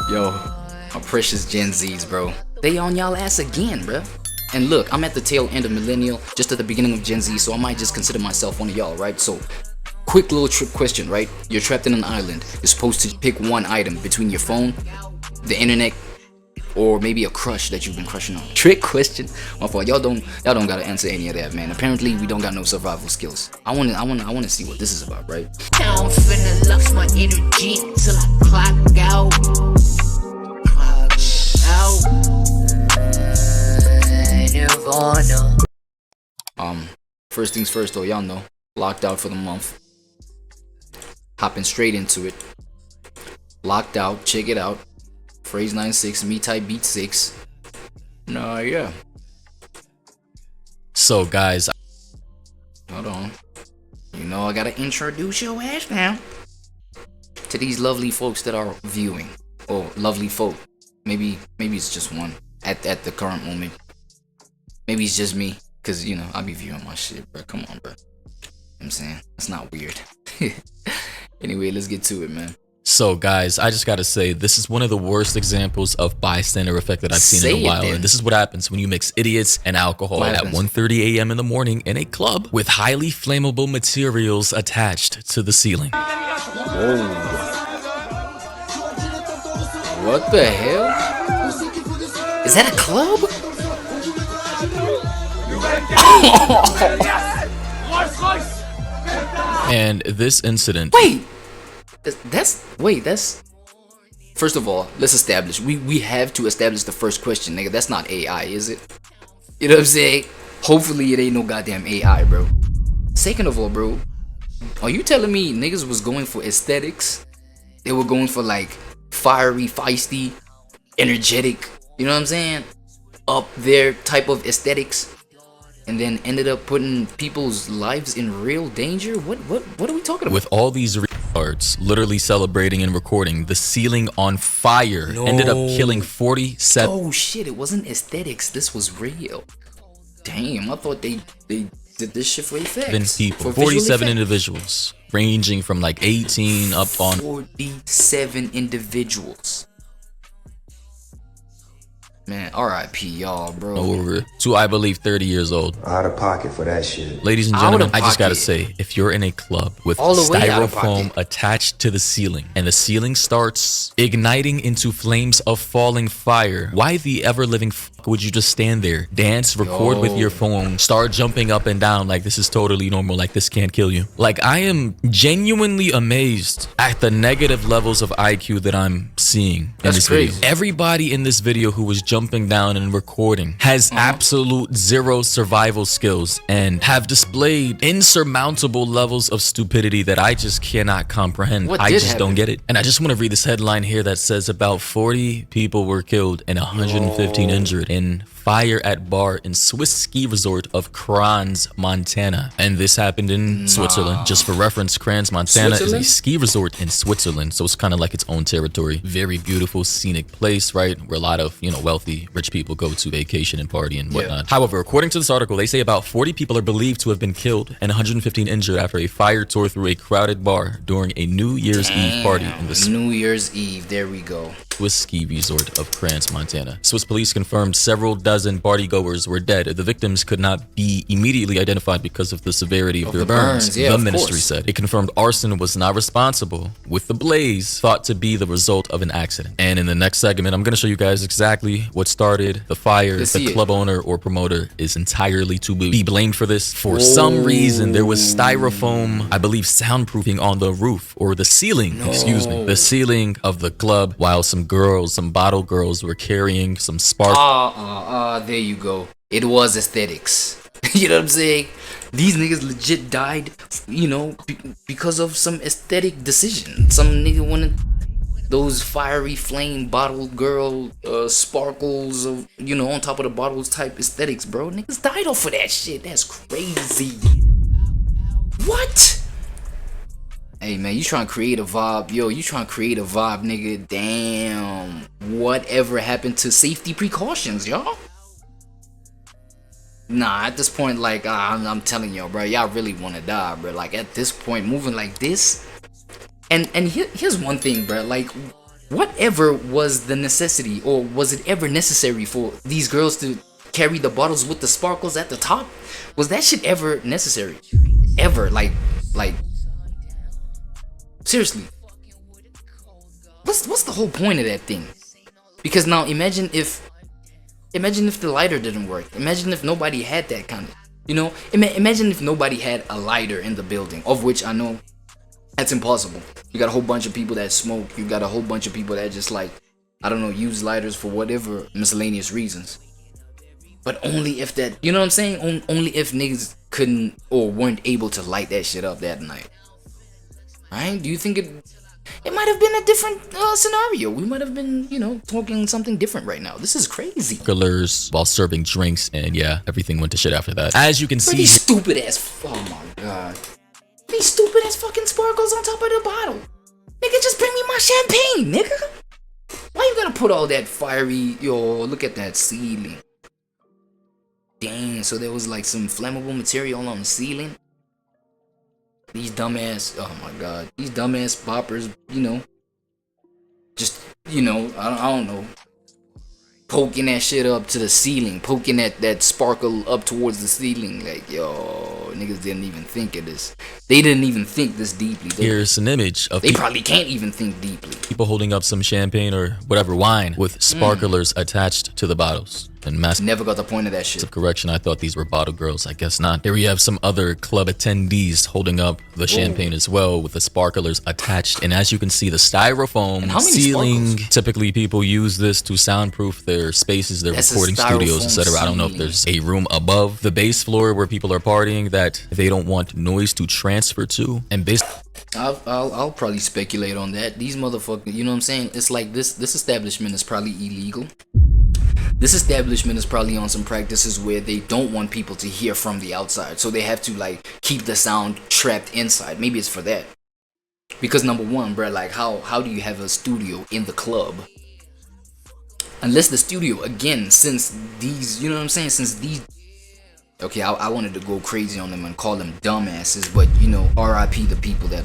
Yo, my precious Gen Zs, bro. They on y'all ass again, bro. And look, I'm at the tail end of millennial, just at the beginning of Gen Z, so I might just consider myself one of y'all, right? So, quick little trick question, right? You're trapped in an island. You're supposed to pick one item between your phone, the internet, or maybe a crush that you've been crushing on. Trick question. My fault. Y'all don't gotta answer any of that, man. Apparently, we don't got no survival skills. I wanna see what this is about, right? I'm finna lose my energy till I clock out. First things first, though, y'all know, locked out for the month. Hopping straight into it. Locked out. Check it out. PHREYZ96, me type beat 6. Nah, yeah. So guys, Hold on. You know I gotta introduce your ass now to these lovely folks that are viewing. Oh, lovely folk. Maybe it's just one at the current moment. Maybe it's just me, cause you know I be viewing my shit, bro. Come on, bro. You know what I'm saying, it's not weird. Anyway, let's get to it, man. So guys, I just gotta say, this is one of the worst examples of bystander effect that I've seen in a while. And this is what happens when you mix idiots and alcohol at 1:30 a.m. in the morning in a club with highly flammable materials attached to the ceiling. Whoa. What the hell? Is that a club? And this incident... That's first of all, let's establish, we have to establish the first question, nigga. That's not AI, is it? You know what I'm saying? Hopefully it ain't no goddamn AI, bro. Second of all, bro, are you telling me niggas was going for aesthetics? They were going for like fiery, feisty, energetic, you know what I'm saying, up there type of aesthetics, and then ended up putting people's lives in real danger? What are we talking about? With all these retards literally celebrating and recording, the ceiling on fire ended up killing 47. Oh shit, it wasn't aesthetics, this was real. Damn, I thought they did this shit for effects. People, 47 individuals, ranging from like 18 up on 47 individuals. Man, RIP y'all, bro. Over to, I believe, 30 years old. Out of pocket for that shit. Ladies and gentlemen, I just gotta say, if you're in a club with styrofoam attached to the ceiling and the ceiling starts igniting into flames of falling fire, why the ever-living fuck would you just stand there, dance, record with your phone, start jumping up and down like this is totally normal, like this can't kill you? Like, I am genuinely amazed at the negative levels of IQ that I'm seeing in this video. Everybody in this video who was jumping down and recording has absolute zero survival skills and have displayed insurmountable levels of stupidity that I just cannot comprehend. I just don't get it. And I just want to read this headline here that says about 40 people were killed and 115 injured in fire at bar in Swiss ski resort of Crans, Montana. And this happened in Switzerland. Just for reference, Crans, Montana is a ski resort in Switzerland, so it's kind of like its own territory. Very beautiful, scenic place, right? Where a lot of, you know, wealthy, rich people go to vacation and party and whatnot. However, according to this article, they say about 40 people are believed to have been killed and 115 injured after a fire tore through a crowded bar during a New Year's Eve party in the New Year's Eve, there we go. Swiss ski resort of Crans, Montana. Swiss police confirmed several dozen partygoers were dead. The victims could not be immediately identified because of the severity of their burns. The ministry said it confirmed arson was not responsible, with the blaze thought to be the result of an accident. And in the next segment, I'm going to show you guys exactly what started the fire. The club owner or promoter is entirely to be blamed for this. For some reason, there was styrofoam, I believe, soundproofing on the roof or the ceiling, excuse me, the ceiling of the club, while some bottle girls were carrying some spark. There you go. It was aesthetics. You know what I'm saying? These niggas legit died, you know, because of some aesthetic decision. Some nigga wanted those fiery flame bottle girl sparkles of, you know, on top of the bottles type aesthetics, bro. Niggas died off of that shit. That's crazy. What? Hey man, you trying to create a vibe, yo, you trying to create a vibe, nigga. Damn. Whatever happened to safety precautions, y'all? Nah, at this point, like, I'm telling y'all, bro, y'all really want to die, bro. Like, at this point, moving like this. And here's one thing, bro. Like, whatever was the necessity, or was it ever necessary for these girls to carry the bottles with the sparkles at the top? Was that shit ever necessary? Ever? Like seriously, what's the whole point of that thing? Because now imagine if the lighter didn't work. Imagine if nobody had that kind of, you know, imagine if nobody had a lighter in the building, of which I know that's impossible. You got a whole bunch of people that smoke. You got a whole bunch of people that just, like, I don't know, use lighters for whatever miscellaneous reasons. But only if that, you know what I'm saying? Only if niggas couldn't or weren't able to light that shit up that night. Right? Do you think it might have been a different scenario? We might have been, you know, talking something different right now. This is crazy. Sparklers while serving drinks, and yeah, everything went to shit after that. As you can see, these stupid ass, oh my god, these stupid ass fucking sparkles on top of the bottle. Nigga, just bring me my champagne, nigga. Why you gotta put all that fiery, yo, look at that ceiling. Dang, so there was like some flammable material on the ceiling. These dumbass, oh my god, these dumbass poppers, you know, just, you know, I don't know, poking that shit up to the ceiling, poking that sparkle up towards the ceiling, like, yo, niggas didn't even think of this. They didn't even think this deeply. Here's an image of they probably can't even think deeply. People holding up some champagne or whatever wine with sparklers attached to the bottles. And never got the point of that shit. Correction, I thought these were bottle girls. I guess not. Here we have some other club attendees holding up the champagne as well with the sparklers attached. And as you can see, the styrofoam ceiling. Sparkles? Typically, people use this to soundproof their spaces, their recording studios, etc. I don't know if there's a room above the base floor where people are partying that they don't want noise to transfer to. And I'll probably speculate on that. These motherfuckers, you know what I'm saying? It's like this establishment is probably illegal. This establishment is probably on some practices where they don't want people to hear from the outside, so they have to, like, keep the sound trapped inside. Maybe it's for that. Because number one, bruh, like, how do you have a studio in the club? Unless the studio, again, since these, you know what I'm saying, since these, okay, I wanted to go crazy on them and call them dumbasses, but, you know, RIP the people that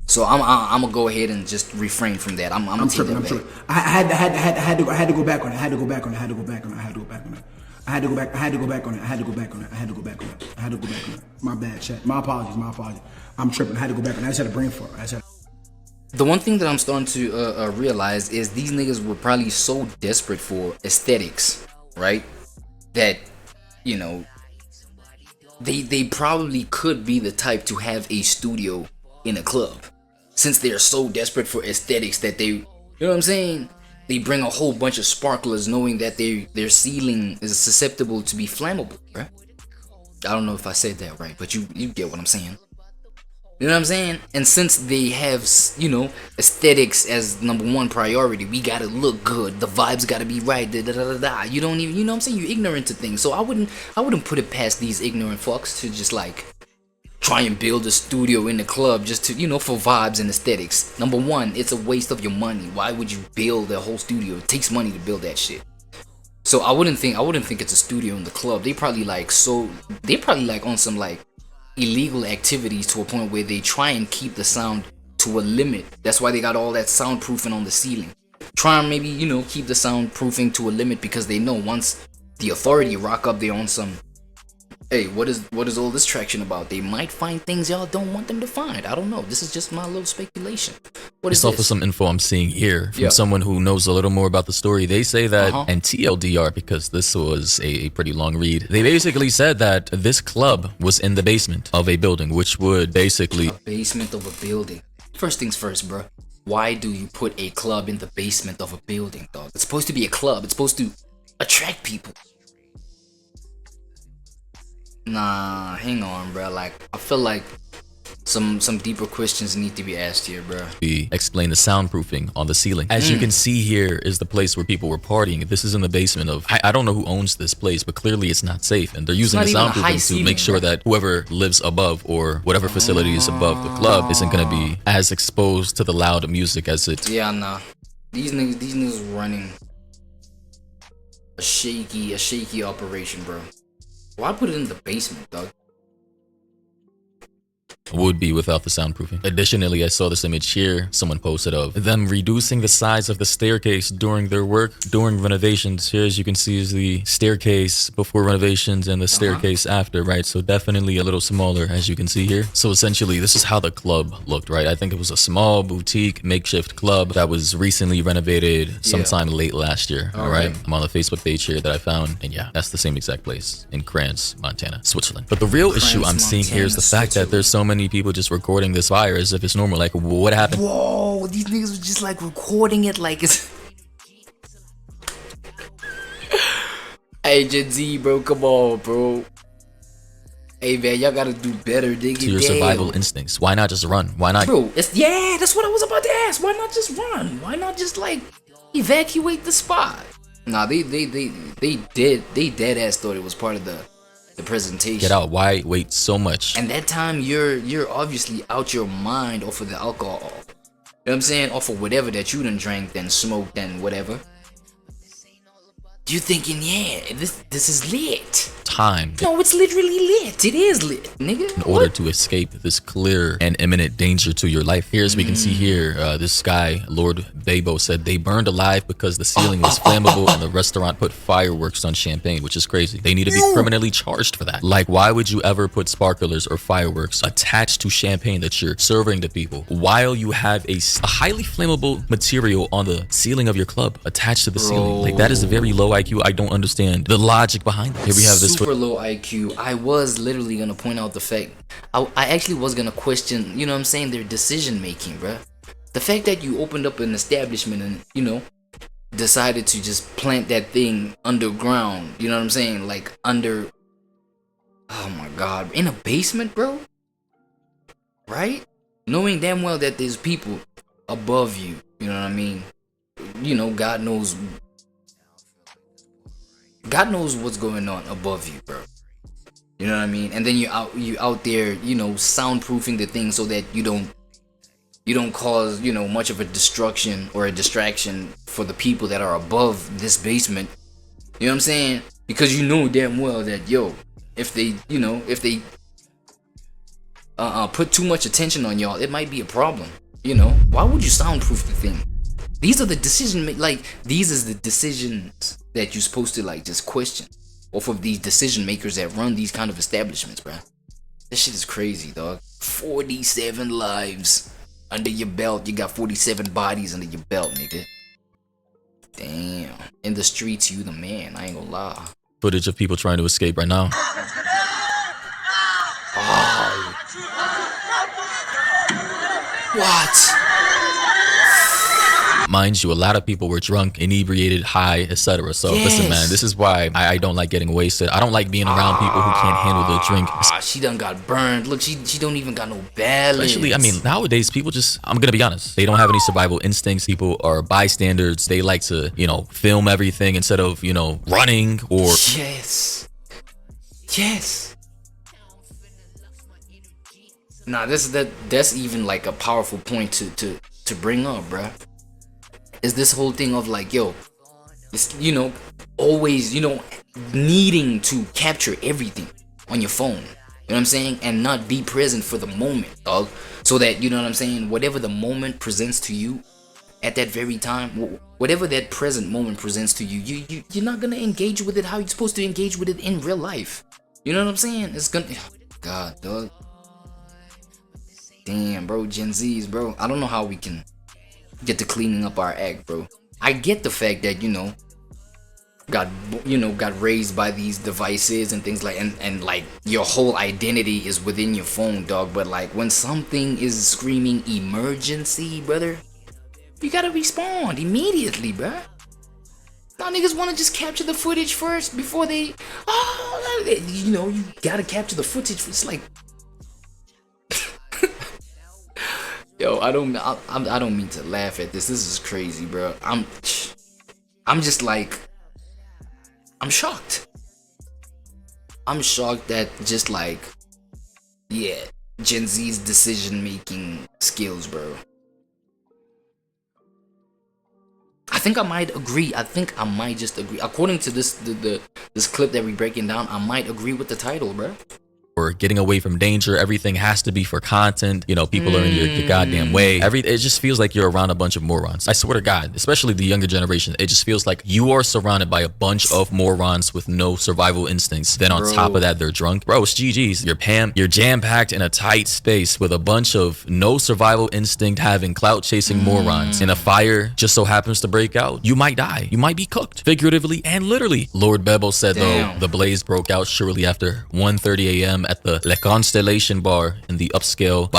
so I'm gonna go ahead and just refrain from that. I'm gonna take that back. I had to go back on it. I had to go back on it. I had to go back on it. I had to go back on it. I had to go back on it. I had to go back on it. I had to go back on it. I had to go back on it. My bad, chat. My apologies. I'm tripping. I had to go back on it. I just had a brain fart. The one thing that I'm starting to realize is these niggas were probably so desperate for aesthetics, right? That, you know, they probably could be the type to have a studio in a club. Since they're so desperate for aesthetics that they, you know what I'm saying? They bring a whole bunch of sparklers knowing that their ceiling is susceptible to be flammable, right? I don't know if I said that right, but you get what I'm saying. You know what I'm saying? And since they have, you know, aesthetics as number one priority, we gotta look good, the vibes gotta be right, you don't even, you know what I'm saying? You're ignorant to things. So I wouldn't put it past these ignorant fucks to just, like, try and build a studio in the club just to, you know, for vibes and aesthetics. Number one, it's a waste of your money. Why would you build a whole studio? It takes money to build that shit. So I wouldn't think it's a studio in the club. They probably like on some, like, illegal activities to a point where they try and keep the sound to a limit. That's why they got all that soundproofing on the ceiling. Try and maybe, you know, keep the soundproofing to a limit because they know once the authority rock up there on some, hey, what is all this traction about? They might find things y'all don't want them to find. I don't know. This is just my little speculation. What is this? Based off of some info I'm seeing here from someone who knows a little more about the story, they say that, and TLDR, because this was a pretty long read, they basically said that this club was in the basement of a building, which would basically... A basement of a building. First things first, bro. Why do you put a club in the basement of a building, dog? It's supposed to be a club. It's supposed to attract people. Nah, hang on, bro. Like, I feel like some deeper questions need to be asked here, bro. Explain the soundproofing on the ceiling. As you can see here is the place where people were partying. This is in the basement of, I don't know who owns this place, but clearly it's not safe. And they're using the soundproofing to make sure that whoever lives above or whatever facility is above the club isn't going to be as exposed to the loud music as it. Yeah, nah. These niggas running a shaky operation, bro. Why put it in the basement, dog? would be without the soundproofing. Additionally, I saw this image here someone posted of them reducing the size of the staircase during their work during renovations. Here, as you can see, is the staircase before renovations and the staircase after, right? So definitely a little smaller, as you can see here. So essentially, this is how the club looked, right? I think it was a small boutique makeshift club that was recently renovated sometime late last year. All right. I'm on the Facebook page here that I found, and yeah, that's the same exact place in Crans, Montana, Switzerland. But the real issue I'm seeing here is the fact that there's so many people just recording this fire as if it's normal. Like, what happened? Whoa, these niggas were just like recording it like it's. Hey, Gen Z, bro, come on, bro. Hey, man, y'all gotta do better, dig To your survival instincts. Why not just run? Why not? Bro, yeah, that's what I was about to ask. Why not just run? Why not just like evacuate the spot? Nah, they dead ass thought it was part of the presentation. Get out. Why wait so much? And that time you're obviously out your mind off of the alcohol. You know what I'm saying? Off of whatever that you done drank and smoked and whatever. You thinking, yeah, this is lit. Time. No, it's literally lit. It is lit, nigga. In order to escape this clear and imminent danger to your life. Here, as we can see here, this guy, Lord Babo, said they burned alive because the ceiling was flammable and the restaurant put fireworks on champagne, which is crazy. They need to be criminally charged for that. Like, why would you ever put sparklers or fireworks attached to champagne that you're serving to people while you have a highly flammable material on the ceiling of your club attached to the ceiling? Like, that is a very low IQ. I don't understand the logic behind it. Here we have this super low IQ. I was literally gonna point out the fact I actually was gonna question, you know what I'm saying, their decision making, bruh. The fact that you opened up an establishment and, you know, decided to just plant that thing underground, you know what I'm saying, like under, oh my god, in a basement, bro, right? Knowing damn well that there's people above you, you know what I mean, you know, God knows what's going on above you, bro. You know what I mean? And then you out there, you know, soundproofing the thing so that you don't cause, you know, much of a destruction or a distraction for the people that are above this basement. You know what I'm saying? Because you know damn well that, yo, if they put too much attention on y'all, it might be a problem. You know, why would you soundproof the thing? These are the these is the decisions that you're supposed to like just question off of these decision makers that run these kind of establishments, bruh. This shit is crazy, dog. 47 lives under your belt. You got 47 bodies under your belt, nigga. Damn. In the streets, you the man. I ain't gonna lie. footage of people trying to escape right now. Oh. What? Mind you, a lot of people were drunk, inebriated, high, etc. So listen, man, this is why I don't like getting wasted. I don't like being around people who can't handle the drink. She done got burned. Look, she don't even got no balance. Especially, I mean, nowadays people just, I'm gonna be honest, they don't have any survival instincts. People are bystanders. They like to, you know, film everything instead of, you know, running or. Yes. Nah, that's even like a powerful point to bring up, bruh. Is this whole thing of like, yo, it's, you know, always, you know, needing to capture everything on your phone, you know what I'm saying, and not be present for the moment, dog, so that, you know what I'm saying, whatever the moment presents to you at that very time, whatever that present moment presents to you, you're not gonna engage with it how you're supposed to engage with it in real life, you know what I'm saying? It's gonna, God, dog, damn, bro, Gen Zs, bro, I don't know how we can get to cleaning up our act, bro. I get the fact that, you know, got raised by these devices and things like, and like your whole identity is within your phone, dog, but like when something is screaming emergency, brother, you gotta respond immediately, bruh. Now niggas wanna just capture the footage first before they, you know, you gotta capture the footage. It's like, yo, I don't mean to laugh at this. This is crazy, bro. I'm just like, I'm shocked. I'm shocked that just like, yeah, Gen Z's decision-making skills, bro. I think I might agree. I think I might just agree. According to this clip that we're breaking down, I might agree with the title, bro. Or getting away from danger. Everything has to be for content. You know, people are in your goddamn way. It just feels like you're around a bunch of morons. I swear to God, especially the younger generation, it just feels like you are surrounded by a bunch of morons with no survival instincts. Then on top of that, they're drunk. Bro, it's GG's. You're jam-packed in a tight space with a bunch of no survival instinct having clout chasing morons. And a fire just so happens to break out. You might die. You might be cooked, figuratively and literally. Lord Bebo said, though, the blaze broke out shortly after 1:30 a.m. at the Le Constellation bar in the upscale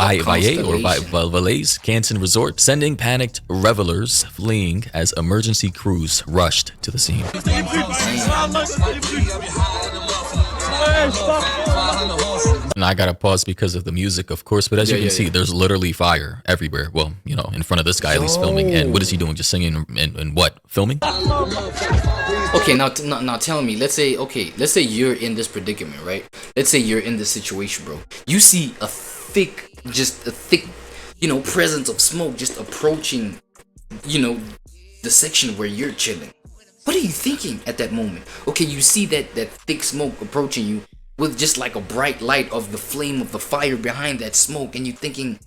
Valais Canton Resort, sending panicked revelers fleeing as emergency crews rushed to the scene. And I gotta pause because of the music, of course, but as you can see, there's literally fire everywhere. Well, you know, in front of this guy, at least filming. And what is he doing? Just singing and what? Filming? Okay, now tell me, let's say you're in this predicament, right? Let's say you're in this situation, bro. You see a thick, you know, presence of smoke just approaching, you know, the section where you're chilling. What are you thinking at that moment? Okay, you see that thick smoke approaching you with just like a bright light of the flame of the fire behind that smoke, and you're thinking,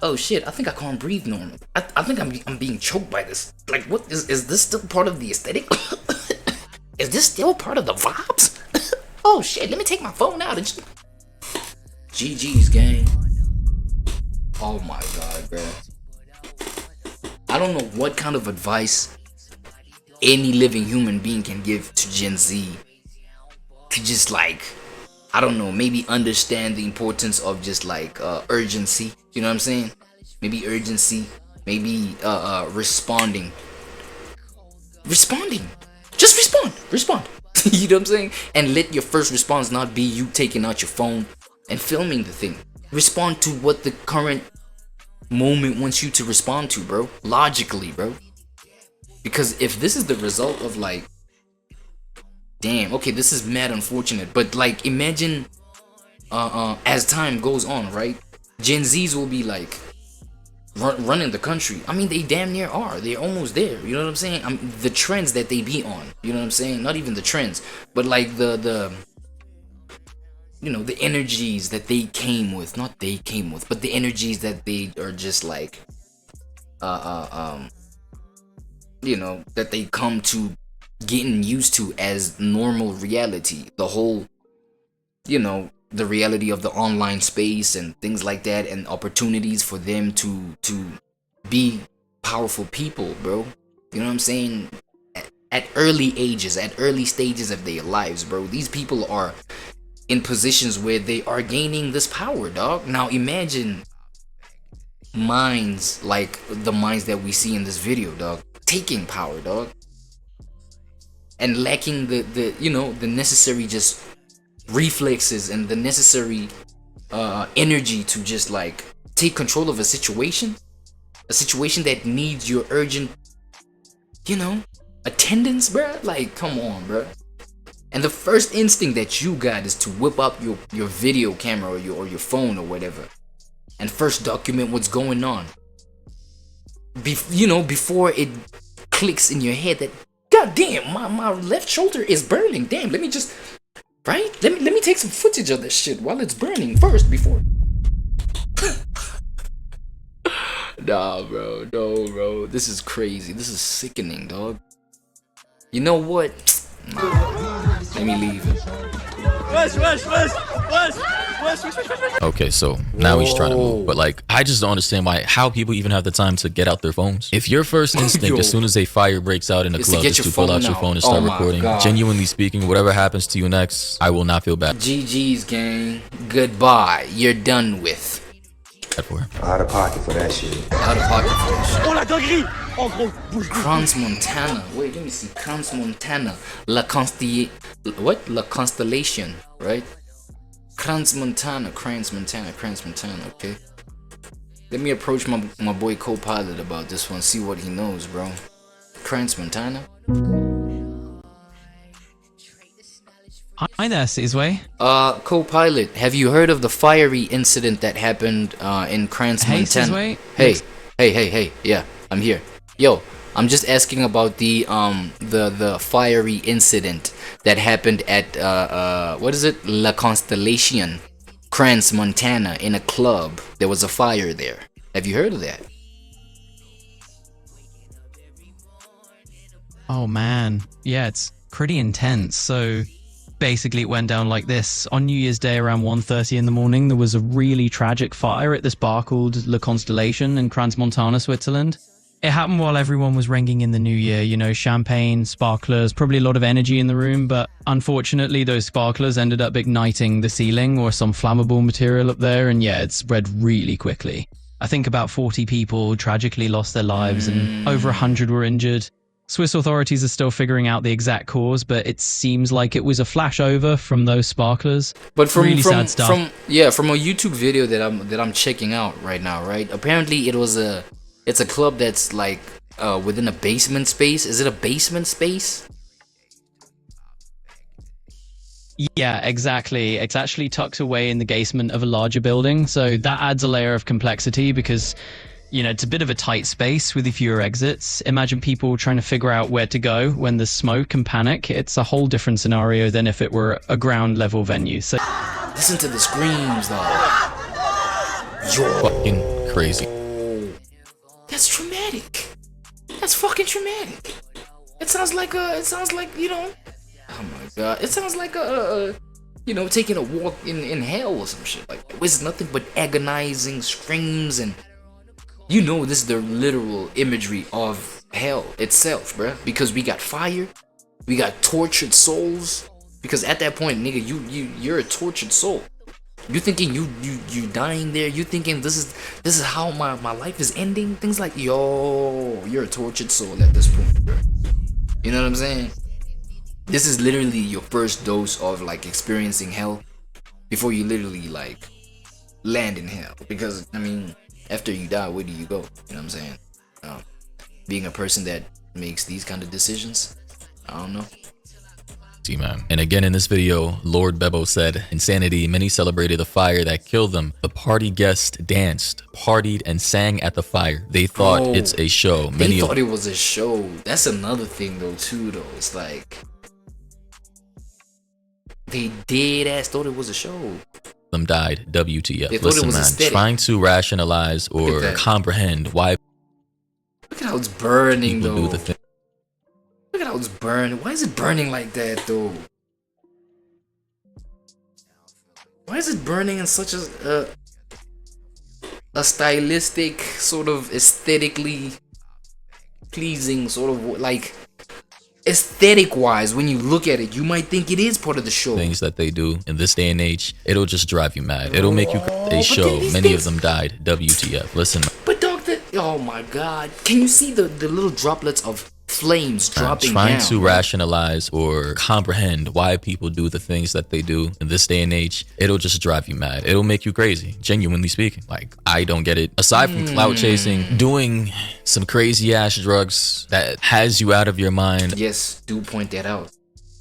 oh shit, I think I can't breathe normal. I think I'm being choked by this. Like, what is this still part of the aesthetic? Is this still part of the vibes? Oh shit, let me take my phone out and just... GG's, gang. Oh my god, bro. I don't know what kind of advice any living human being can give to Gen Z to just, like, I don't know, maybe understand the importance of just like urgency. You know what I'm saying? Maybe urgency, maybe responding. Just respond. You know what I'm saying? And let your first response not be you taking out your phone and filming the thing. Respond to what the current moment wants you to respond to, bro. Logically, bro. Because if this is the result of, like, damn, okay, this is mad unfortunate, but like, imagine as time goes on, right? Gen Zs will be like running the country. I mean, they damn near are. They're almost there. You know what I'm saying? The trends that they be on. You know what I'm saying? Not even the trends, but like the you know, the energies that they came with. Not they came with, but the energies that they are just like you know, that they come to getting used to as normal reality. The whole, you know, the reality of the online space and things like that, and opportunities for them to be powerful people, bro. You know what I'm saying? At early ages, at early stages of their lives, bro. These people are in positions where they are gaining this power, dog. Now imagine minds like the minds that we see in this video, dog, taking power, dog, and lacking the you know, the necessary just reflexes and the necessary energy to just like take control of a situation that needs your urgent, you know, attendance, bruh. Like, come on, bruh. And the first instinct that you got is to whip up your video camera or your phone or whatever, and first document what's going on. You know, before it clicks in your head that, god damn, my left shoulder is burning. Damn, let me just, right? Let me take some footage of this shit while it's burning first before. Nah, bro. No, bro. This is crazy. This is sickening, dog. You know what? Nah. Let me leave. Okay, so now he's trying to move, but like, I just don't understand how people even have the time to get out their phones. If your first instinct as soon as a fire breaks out in a club is to pull out your phone and start recording, genuinely speaking, whatever happens to you next, I will not feel bad. GG's, gang. Goodbye. You're done with. Out of pocket for that shit. Out of pocket for that shit. Crans Montana. Wait, let me see. Crans Montana. La Constellation, right? Crans Montana. Okay. Let me approach my boy Co-Pilot about this one. See what he knows, bro. Crans Montana. Hi there, Seasway. Co-Pilot, have you heard of the fiery incident that happened in Crans, Montana? Hey, yeah, I'm here. Yo, I'm just asking about the fiery incident that happened at what is it, La Constellation, Crans, Montana, in a club. There was a fire there. Have you heard of that? Oh man, yeah, it's pretty intense. So basically it went down like this. On New Year's Day around 1:30 in the morning, there was a really tragic fire at this bar called La Constellation in Crans, Montana, Switzerland. It happened while everyone was ringing in the new year, you know, champagne, sparklers, probably a lot of energy in the room, but unfortunately those sparklers ended up igniting the ceiling or some flammable material up there, and yeah, it spread really quickly. I think about 40 people tragically lost their lives and over 100 were injured. Swiss authorities are still figuring out the exact cause, but it seems like it was a flashover from those sparklers. But from really sad stuff. from a YouTube video that I'm checking out right now, right? Apparently it's a club that's like within a basement space. Is it a basement space? Yeah, exactly. It's actually tucked away in the basement of a larger building, so that adds a layer of complexity because, you know, it's a bit of a tight space with fewer exits. Imagine people trying to figure out where to go when there's smoke and panic. It's a whole different scenario than if it were a ground level venue. So Listen to the screams, though. Fucking crazy. That's traumatic. That's fucking traumatic. It sounds like you know. Oh my god. It sounds like you know, taking a walk in hell or some shit like that. It's nothing but agonizing screams, and you know this is the literal imagery of hell itself, bruh. Because we got fire, we got tortured souls. Because at that point, nigga, you're a tortured soul. You thinking you dying there. You thinking this is how my life is ending. Things like, yo, you're a tortured soul at this point, bruh. You know what I'm saying? This is literally your first dose of like experiencing hell before you literally like land in hell. Because I mean, after you die, where do you go? You know what I'm saying? Being a person that makes these kind of decisions, I don't know. See, man. And again in this video, Lord Bebo said, insanity, many celebrated the fire that killed them. The party guests danced, partied, and sang at the fire. They thought it's a show. They thought it was a show. That's another thing though too though. It's like they dead ass thought it was a show. Them died. WTF. They thought Listen, it was man, aesthetic. trying to rationalize or comprehend why Look at how it's burning people though. do the thing. Look at how it's burning. Why is it burning like that though? Why is it burning in such a stylistic, sort of aesthetically pleasing sort of, like, aesthetic wise, when you look at it, you might think it is part of the show. Things that they do in this day and age, it'll just drive you mad. It'll make you a show. Many of them died. WTF. Listen, but dog, oh my god, can you see the little droplets of flames dropping trying down? to rationalize or comprehend why people do the things that they do in this day and age, it'll just drive you mad. It'll make you crazy, genuinely speaking. Like, I don't get it. Aside from clout chasing, doing some crazy ass drugs that has you out of your mind. Yes, do point that out.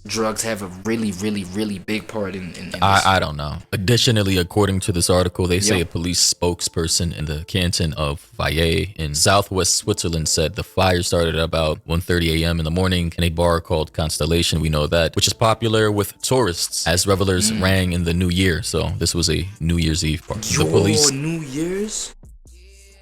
Drugs have a really, really, really big part in this. I don't know. Additionally, according to this article, they say a police spokesperson in the canton of Valle in southwest Switzerland said the fire started at about 1:30 a.m. in the morning in a bar called Constellation, we know that, which is popular with tourists as revelers rang in the new year. So this was a New Year's Eve party. The police New Year's?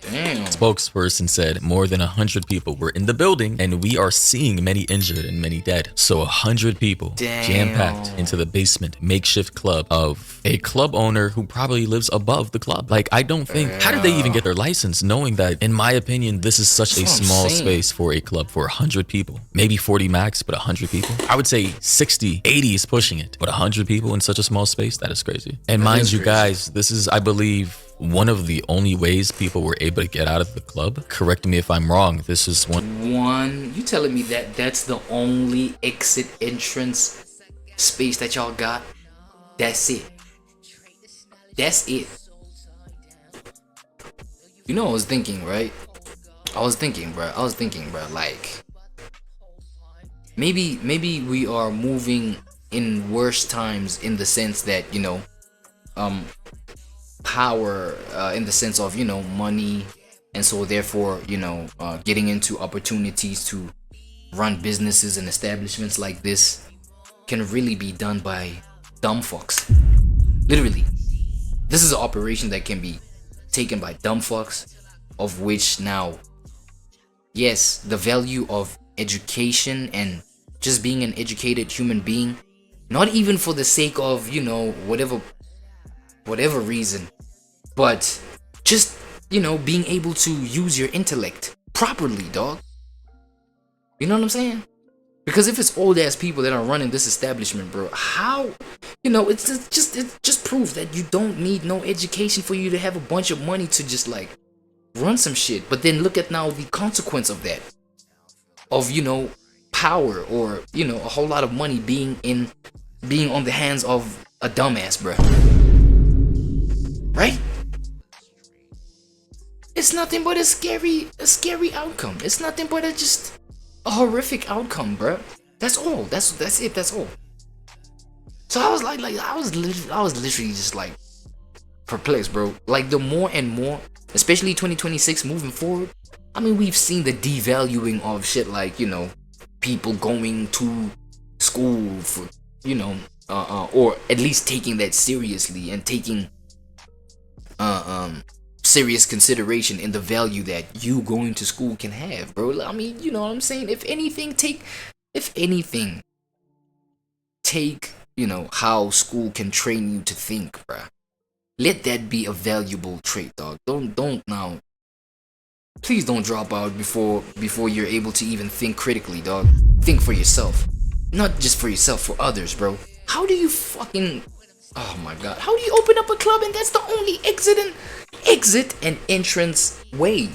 Damn. spokesperson said more than 100 people were in the building and we are seeing many injured and many dead. So 100 people jam-packed into the basement makeshift club of a club owner who probably lives above the club. Like, I don't think, how did they even get their license knowing that, in my opinion, this is such a small space for a club for 100 people? Maybe 40 max, but 100 people? I would say 60, 80 is pushing it, but 100 people in such a small space? That is crazy. And mind you guys, this is, I believe, one of the only ways people were able to get out of the club. Correct me if I'm wrong. This is one. You telling me that that's the only exit entrance space that y'all got? That's it. That's it. You know, I was thinking, right? I was thinking, bro. Like, maybe we are moving in worse times in the sense that, you know, power, in the sense of, you know, money, and so therefore, you know, getting into opportunities to run businesses and establishments like this can really be done by dumb fucks. Literally. This is an operation that can be taken by dumb fucks, of which now, yes, the value of education and just being an educated human being, not even for the sake of, you know, whatever reason, but just, you know, being able to use your intellect properly, dog. You know what I'm saying? Because if it's old ass people that are running this establishment, bro, how, you know, it just proves that you don't need no education for you to have a bunch of money to just like run some shit. But then look at now the consequence of that, of, you know, power, or, you know, a whole lot of money being on the hands of a dumbass, bro. Right? It's nothing but a scary outcome. It's nothing but just a horrific outcome, bro. That's all. That's it. That's all. So I was like I was literally just like perplexed, bro. Like the more and more, especially 2026 moving forward, I mean, we've seen the devaluing of shit like, you know, people going to school for, you know, or at least taking that seriously and taking serious consideration in the value that you going to school can have, bro. I mean, you know what I'm saying? If anything, take, you know, how school can train you to think, bro. Let that be a valuable trait, dog. Don't now. Please don't drop out before you're able to even think critically, dog. Think for yourself. Not just for yourself, for others, bro. How do you fucking... Oh my god. How do you open up a club and that's the only exit and entrance way?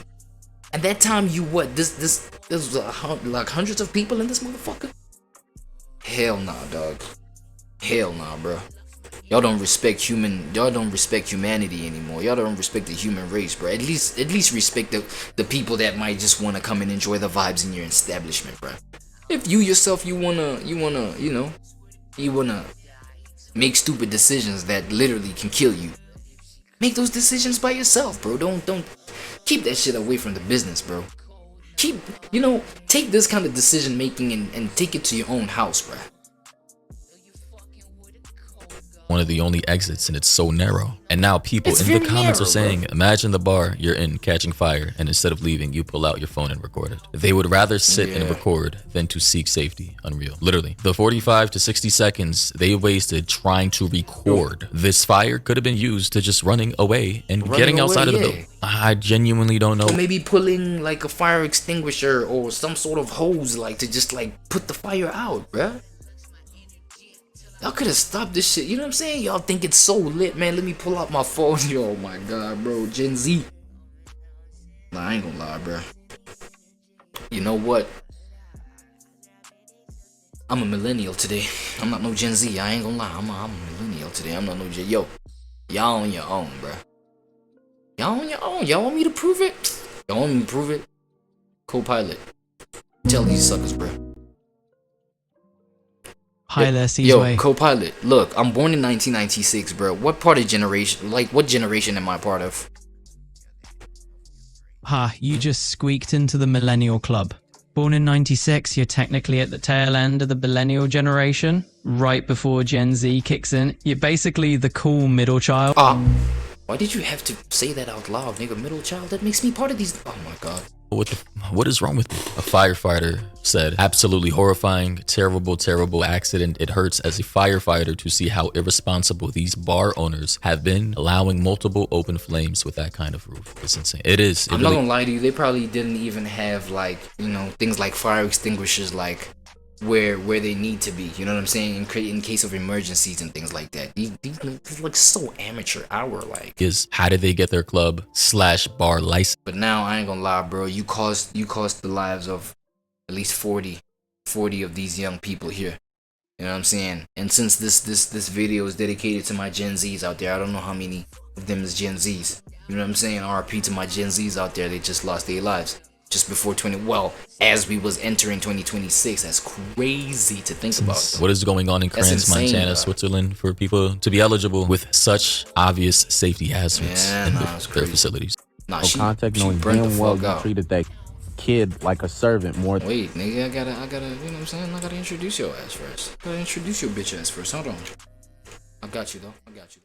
At that time, you what? This was like hundreds of people in this motherfucker? Hell nah, dog. Hell nah, bro. Y'all don't respect humanity anymore. Y'all don't respect the human race, bro. At least respect the people that might just wanna come and enjoy the vibes in your establishment, bro. If you yourself you wanna make stupid decisions that literally can kill you, make those decisions by yourself, bro. Don't keep that shit away from the business, bro. Keep, you know, take this kind of decision making and take it to your own house, bro. One of the only exits, and it's so narrow. And now people in the comments are saying, imagine the bar you're in catching fire, and instead of leaving, you pull out your phone and record it. They would rather sit and record than to seek safety. Unreal. Literally, the 45 to 60 seconds they wasted trying to record this fire could have been used to just running away and getting outside of the building. I genuinely don't know. Or maybe pulling like a fire extinguisher or some sort of hose, like to just like put the fire out, bruh. Y'all could have stopped this shit. You know what I'm saying? Y'all think it's so lit, man. Let me pull out my phone. Yo, oh my god, bro. Gen Z. Nah, I ain't gonna lie, bro. You know what? I'm a millennial today. I'm not no Gen Z. I ain't gonna lie. I'm a millennial today. I'm not no Gen. Yo, y'all on your own, bro. Y'all on your own. Y'all want me to prove it? Y'all want me to prove it? Co-pilot. Tell these suckers, bro. Yo, co-pilot, look, I'm born in 1996, bro. What part of generation, like, what generation am I part of? You just squeaked into the millennial club. Born in 96, you're technically at the tail end of the millennial generation, right before Gen Z kicks in. You're basically the cool middle child. Why did you have to say that out loud, nigga? Middle child? That makes me part of these. Oh my god. What is wrong with me? A firefighter said, absolutely horrifying, terrible accident. It hurts as a firefighter to see how irresponsible these bar owners have been, allowing multiple open flames with that kind of roof. It's insane. It is. I'm not gonna lie to you. They probably didn't even have, like, you know, things like fire extinguishers, like where they need to be. You know what I'm saying? In case of emergencies and things like that. These look so amateur hour like. Is how did they get their club/bar license? But now I ain't gonna lie, bro. You cost the lives of at least 40 of these young people here. You know what I'm saying? And since this video is dedicated to my Gen Zs out there, I don't know how many of them is Gen Zs. You know what I'm saying? RP to my Gen Zs out there. They just lost their lives just before as we was entering 2026. That's crazy to think about. What is going on in Crans, Montana, Switzerland for people to be eligible with such obvious safety hazards in their facilities? No contact, knowing damn well you treated that kid like a servant more. Wait, nigga, I gotta, you know what I'm saying? I gotta introduce your ass first. I gotta introduce your bitch ass first. Hold on. I got you though. I got you.